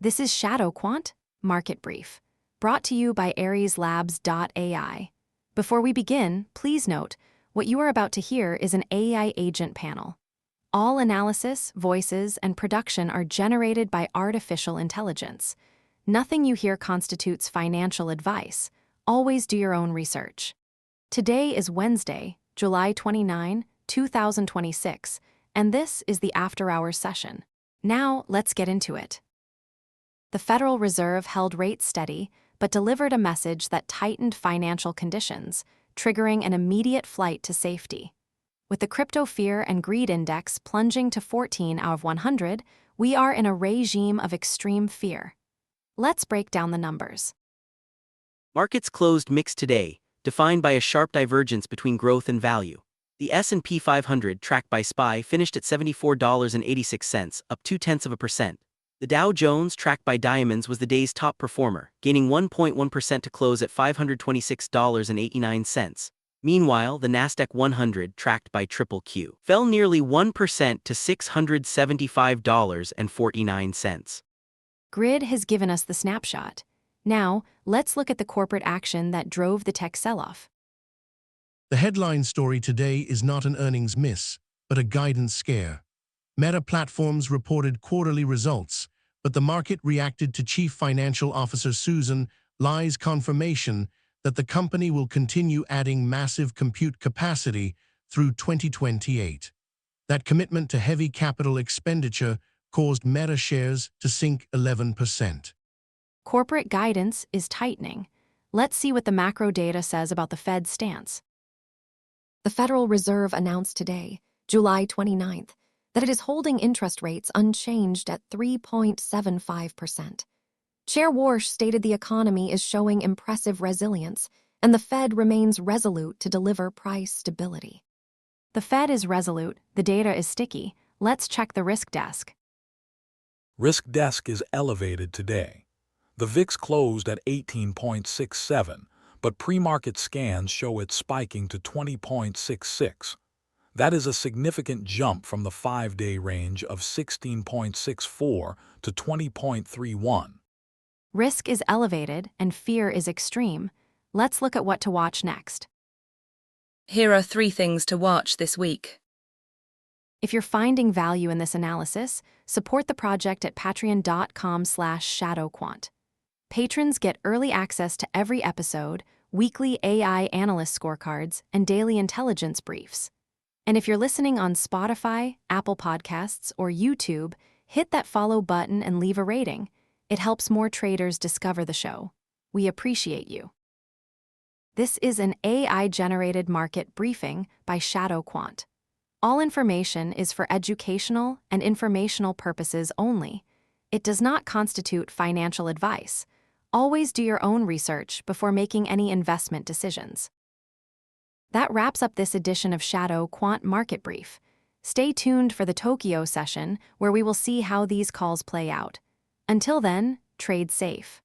This is ShadowQuant, Market Brief, brought to you by AriesLabs.ai. Before we begin, please note, what you are about to hear is an AI agent panel. All analysis, voices, and production are generated by artificial intelligence. Nothing you hear constitutes financial advice. Always do your own research. Today is Wednesday, July 29, 2026, and this is the After Hours session. Now, let's get into it. The Federal Reserve held rates steady, but delivered a message that tightened financial conditions, triggering an immediate flight to safety. With the crypto fear and greed index plunging to 14 out of 100, we are in a regime of extreme fear. Let's break down the numbers. Markets closed mixed today, defined by a sharp divergence between growth and value. The S&P 500, tracked by SPY, finished at $74.86, up 0.2%. The Dow Jones, tracked by Diamonds, was the day's top performer, gaining 1.1% to close at $526.89. Meanwhile, the Nasdaq 100, tracked by QQQ, fell nearly 1% to $675.49. Grid has given us the snapshot. Now, let's look at the corporate action that drove the tech sell-off. The headline story today is not an earnings miss, but a guidance scare. Meta Platforms reported quarterly results, but the market reacted to Chief Financial Officer Susan Li's confirmation that the company will continue adding massive compute capacity through 2028. That commitment to heavy capital expenditure caused Meta shares to sink 11%. Corporate guidance is tightening. Let's see what the macro data says about the Fed's stance. The Federal Reserve announced today, July 29th, that it is holding interest rates unchanged at 3.75%. Chair Warsh stated the economy is showing impressive resilience, and the Fed remains resolute to deliver price stability. The Fed is resolute, the data is sticky. Let's check the risk desk. Risk desk is elevated today. The VIX closed at 18.67, but pre-market scans show it spiking to 20.66. That is a significant jump from the 5-day range of 16.64 to 20.31. Risk is elevated and fear is extreme. Let's look at what to watch next. Here are 3 things to watch this week. If you're finding value in this analysis, support the project at patreon.com/ShadowQuant. Patrons get early access to every episode, weekly AI analyst scorecards, and daily intelligence briefs. And if you're listening on Spotify, Apple Podcasts, or YouTube, hit that follow button and leave a rating. It helps more traders discover the show. We appreciate you. This is an AI-generated market briefing by ShadowQuant. All information is for educational and informational purposes only. It does not constitute financial advice. Always do your own research before making any investment decisions. That wraps up this edition of ShadowQuant Market Brief. Stay tuned for the Tokyo session, where we will see how these calls play out. Until then, trade safe.